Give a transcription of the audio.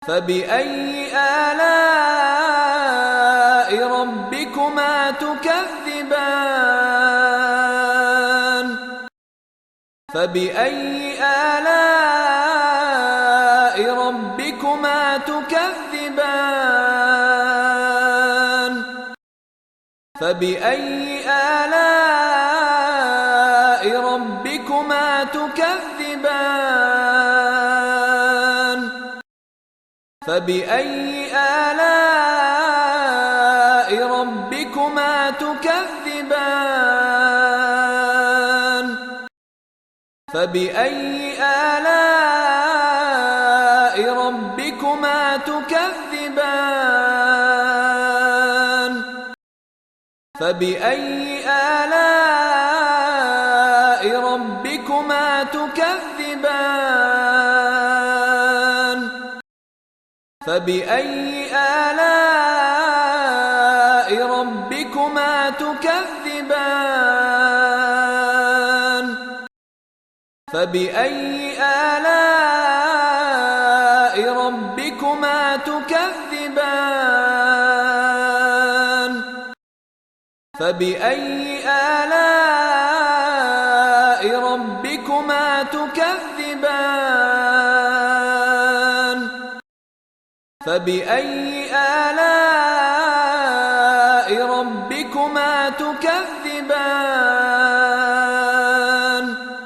فبأي آلاء ربكما تكذبان فبأي آلاء ربكما تكذبان فبأي آلاء ربكما تكذبان فبأي آلاء ربكما تكذبان فبأي آلاء ربكما تكذبان فبأي آلاء ربكما تكذبان فبأي آلاء ربكما تكذبان فبأي آلاء ربكما تكذبان فبأي آلاء ربكما تكذبان فبأي آلاء ربكما تكذبان